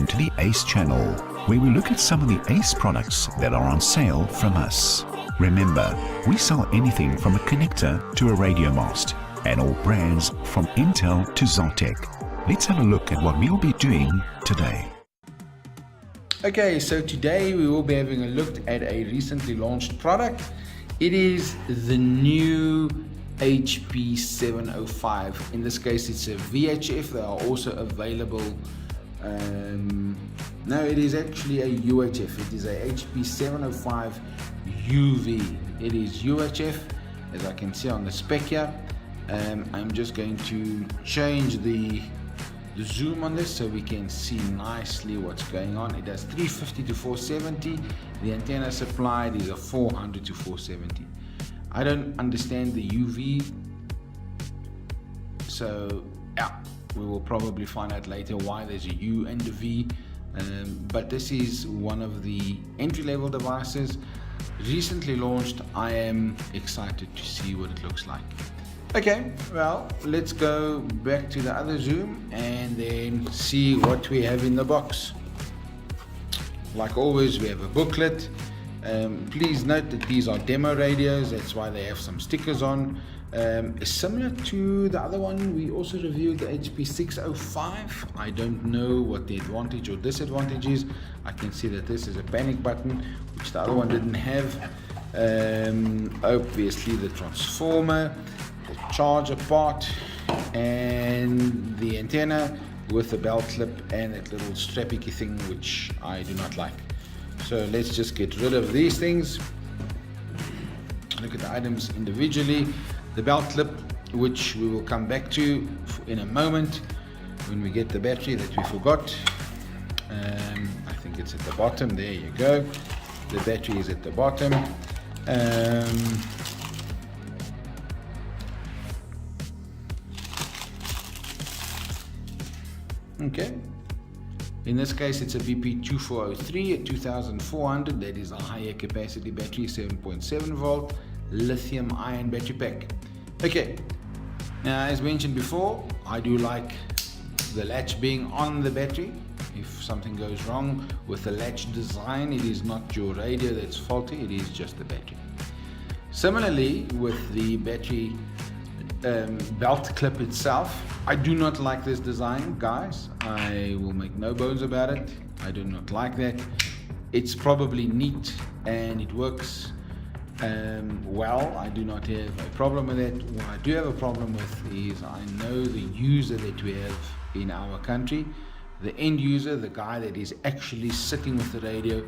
to the ACE channel, where we look at some of the ACE products that are on sale from us. Remember, we sell anything from a connector to a radio mast, and all brands from Intel to Zartec. Let's have a look at what we'll be doing today. Okay, so today we will be having a look at a recently launched product. It is the new HP 705. In this case, it's a VHF. They are also available. No, it is actually a UHF. It is a HP 705 UV. It is UHF, as I can see on the spec here. I'm just going to change the zoom on this so we can see nicely what's going on. It has 350 to 470. The antenna supplied is a 400 to 470. I don't understand the UV, so yeah, we will probably find out later why there's a U and a V. But this is one of the entry-level devices, recently launched. I am excited to see what it looks like. Okay, well, let's go back to the other zoom and then see what we have in the box. Like always, we have a booklet. Please note that these are demo radios, that's why they have some stickers on. Similar to the other one, we also reviewed the HP 605. I don't know what the advantage or disadvantage is. I can see that this is a panic button, which the other one didn't have. Obviously the transformer, the charger part, and the antenna with the belt clip and that little strappy thing, which I do not like. So let's just get rid of these things. Look at the items individually. The belt clip, which we will come back to in a moment when we get the battery that we forgot. I think it's at the bottom. There you go. The battery is at the bottom. Okay. In this case, it's a BP2403 at 2400. That is a higher capacity battery, 7.7 volt lithium ion battery pack. Okay, now as mentioned before, I do like the latch being on the battery. If something goes wrong with the latch design, it is not your radio that's faulty, it is just the battery. Similarly, with the battery belt clip itself, I do not like this design, guys. I will make no bones about it. I do not like that. It's probably neat and it works well. I do not have a problem with it. What I do have a problem with is I know the user that we have in our country, the end user, the guy that is actually sitting with the radio,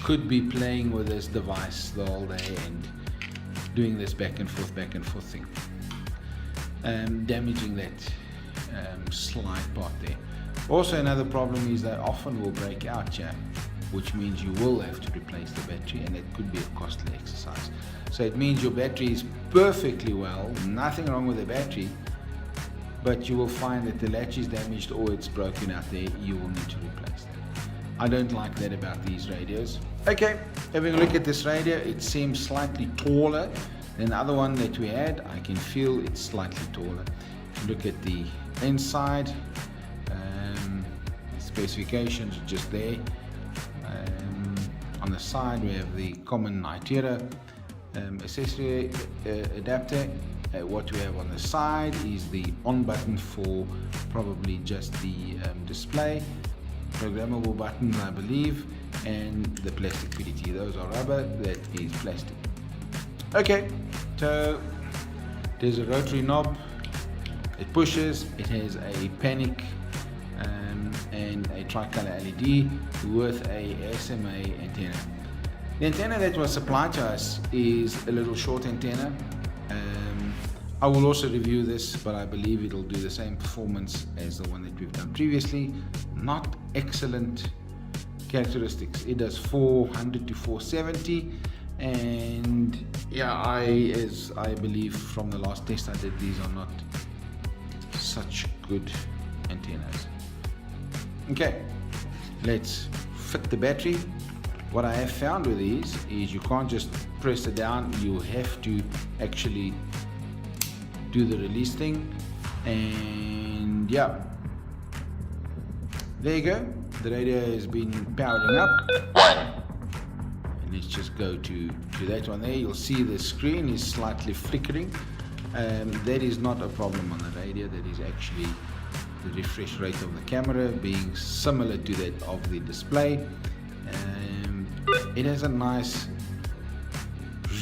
could be playing with this device the whole day and doing this back and forth thing. Damaging that slide part there. Also, another problem is they often will break out here, which means you will have to replace the battery, and it could be a costly exercise. So it means your battery is perfectly well, nothing wrong with the battery, but you will find that the latch is damaged or it's broken out there. You will need to replace that. I don't like that about these radios. Okay, having a look at this radio, it seems slightly taller than the other one that we had. I can feel it's slightly taller. If you look at the inside, specifications are just there. On the side we have the common Heitéra accessory adapter. What we have on the side is the on button for probably just the display, programmable buttons I believe, and the plastic PDT. Those are rubber, that is plastic. Okay, so there's a rotary knob. It pushes. It has a panic and a tricolor LED with a SMA antenna. The antenna that was supplied to us is a little short antenna. I will also review this, but I believe it'll do the same performance as the one that we've done previously. Not excellent characteristics. It does 400 to 470, and yeah, as I believe from the last test I did, these are not such good antennas. Okay, let's fit the battery. What I have found with these is you can't just press it down, you have to actually do the release thing, and yeah, there you go. the radio has been powering up. And let's just go to that one there. You'll see the screen is slightly flickering. That is not a problem on the radio. That is actually the refresh rate of the camera being similar to that of the display. It has a nice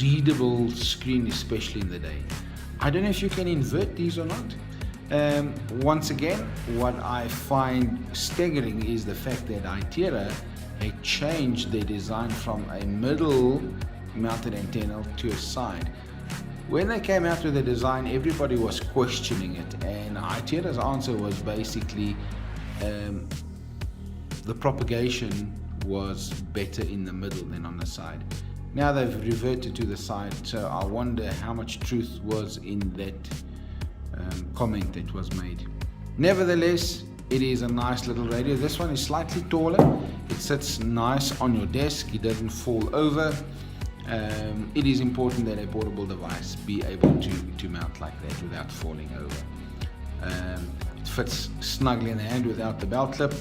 readable screen, especially in the day. I don't know if you can invert these or not. Once again, what I find staggering is the fact that Heytera had changed their design from a middle mounted antenna to a side. When they came out with the design, everybody was questioning it, and Heytera's answer was basically the propagation was better in the middle than on the side. Now they've reverted to the side, so I wonder how much truth was in that comment that was made. Nevertheless, it is a nice little radio. This one is slightly taller. It sits nice on your desk. It doesn't fall over. It is important that a portable device be able to mount like that without falling over. It fits snugly in the hand without the belt clip.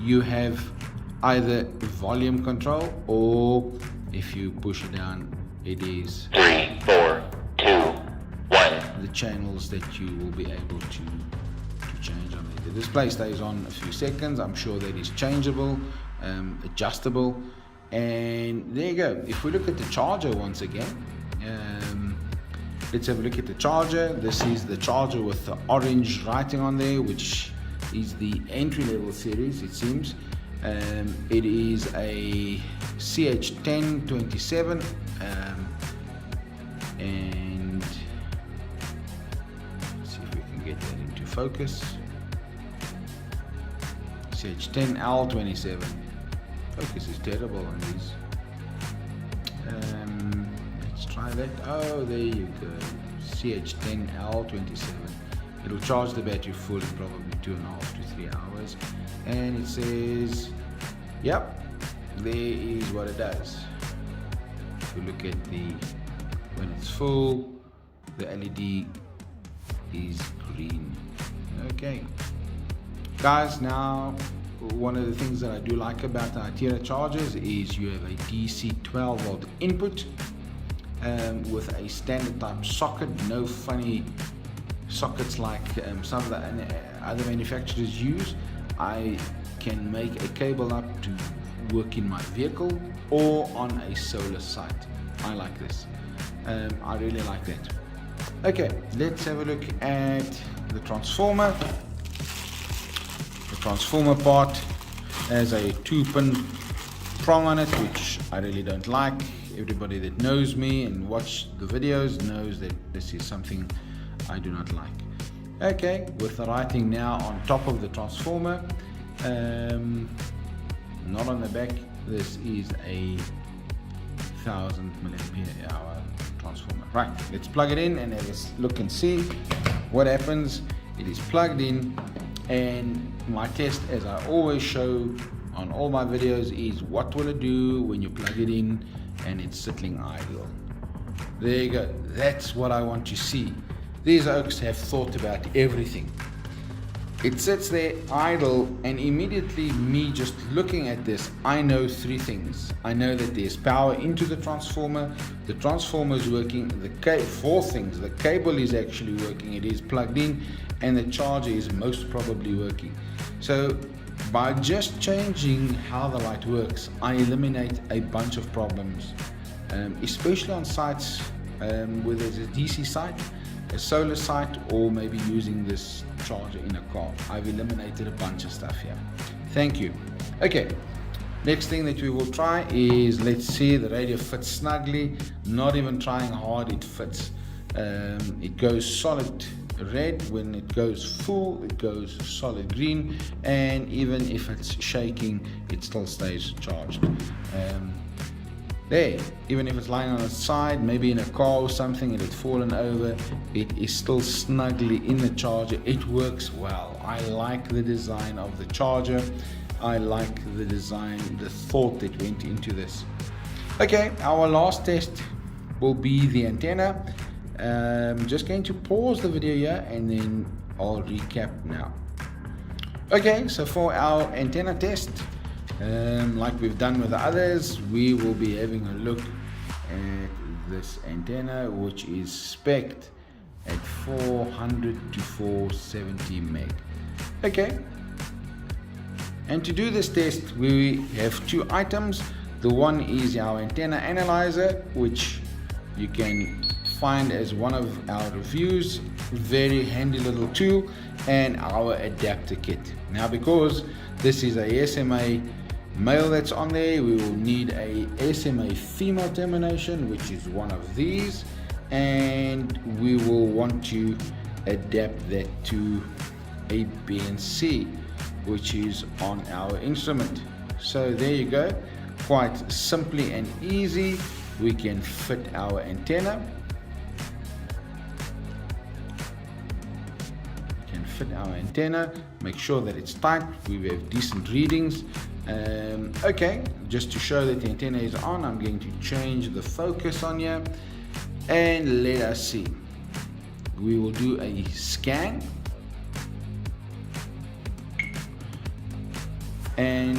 You have either volume control, or if you push it down, it is 3, 4, 2, 1. The channels that you will be able to change on it. The display stays on a few seconds. I'm sure that is changeable, adjustable, and there you go. If we look at the charger once again, let's have a look at the charger. This is the charger with the orange writing on there, which is the entry-level series, it seems. It is a CH1027, and let's see if we can get that into focus. CH10L27. Focus is terrible on these. Let's try that. Oh, there you go. CH10L27. It'll charge the battery full in probably 2.5 to 3 hours. And it says, yep, there is what it does. If you look at when it's full, the LED is green. Okay. Guys, now one of the things that I do like about the Heytera chargers is you have a DC 12 volt input with a standard type socket, no funny sockets like some of the other manufacturers use. I can make a cable up to work in my vehicle or on a solar site. I like this. I really like that. Okay, let's have a look at the transformer. The transformer part has a 2-pin prong on it, which I really don't like. Everybody that knows me and watched the videos knows that this is something I do not like. Okay, with the writing now on top of the transformer, not on the back. This is a 1000 milliampere hour transformer. Right, let's plug it in and let's look and see what happens. It is plugged in, and my test, as I always show on all my videos, is what will it do when you plug it in and it's sitting idle. There you go. That's what I want to see. These oaks have thought about everything. It sits there idle, and immediately me just looking at this, I know 3 things. I know that there's power into the transformer is working, 4 things, the cable is actually working, it is plugged in, and the charger is most probably working. So by just changing how the light works, I eliminate a bunch of problems, especially on sites where there's a DC site, a solar site, or maybe using this charger in a car. I've eliminated a bunch of stuff here. Thank you. Okay, next thing that we will try is, let's see, the radio fits snugly, not even trying hard, it fits. It goes solid red. When it goes full, it goes solid green, and even if it's shaking, it still stays charged. There, even if it's lying on its side, maybe in a car or something, it had fallen over, it is still snugly in the charger. It works well. I like the design of the charger. I like the design, the thought that went into this. Okay, our last test will be the antenna. I'm just going to pause the video here and then I'll recap now. Okay, so for our antenna test, like we've done with the others, we will be having a look at this antenna, which is spec'd at 400 to 470 meg. Okay, and to do this test we have two items. The one is our antenna analyzer, which you can find as one of our reviews, very handy little tool, and our adapter kit. Now, because this is a SMA male that's on there, we will need a SMA female termination, which is one of these, and we will want to adapt that to a BNC, which is on our instrument. So there you go, quite simply and easy, we can fit our antenna. Make sure that it's tight, we have decent readings. Okay, just to show that the antenna is on, I'm going to change the focus on here, and let us see. We will do a scan, and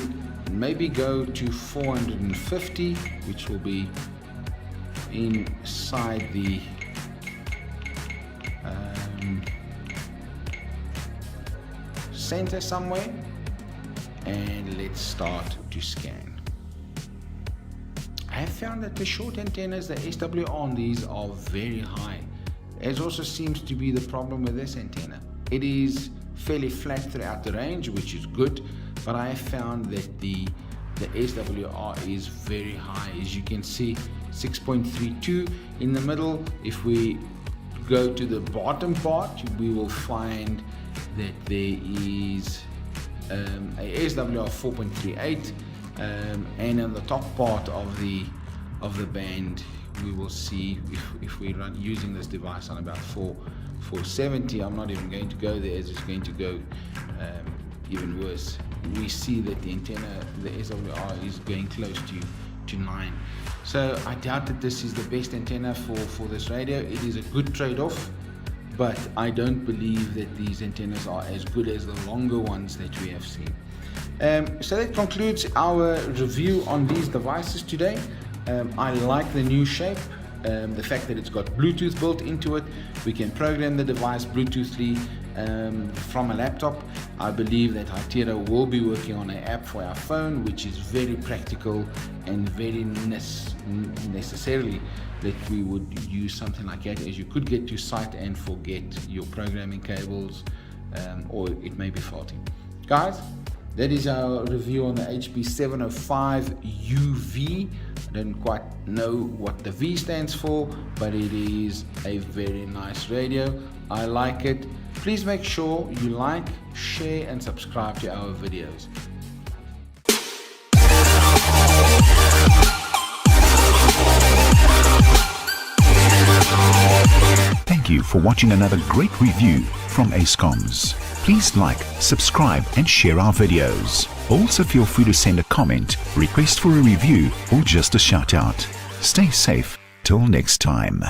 maybe go to 450, which will be inside the center somewhere, and let's start to scan. I have found that the short antennas, the SWR on these, are very high, as also seems to be the problem with this antenna. It is fairly flat throughout the range, which is good, but I have found that the SWR is very high. As you can see, 6.32 in the middle. If we go to the bottom part, we will find that there is a SWR 4.38, and on the top part of the band we will see, if we run using this device on about 470, I'm not even going to go there as it's going to go even worse. We see that the antenna, the SWR, is going close to 9. So I doubt that this is the best antenna for this radio. It is a good trade-off, but I don't believe that these antennas are as good as the longer ones that we have seen. So that concludes our review on these devices today. I like the new shape, the fact that it's got Bluetooth built into it. We can program the device Bluetoothly from a laptop. I believe that Heytera will be working on an app for our phone, which is very practical and very necessarily that we would use something like that, as you could get to site and forget your programming cables, or it may be faulty. Guys, that is our review on the HP705 UV. I don't quite know what the V stands for, but it is a very nice radio. I like it. Please make sure you like, share and subscribe to our videos. Thank you for watching another great review from AceComms. Please like, subscribe and share our videos. Also feel free to send a comment, request for a review or just a shout out. Stay safe till next time.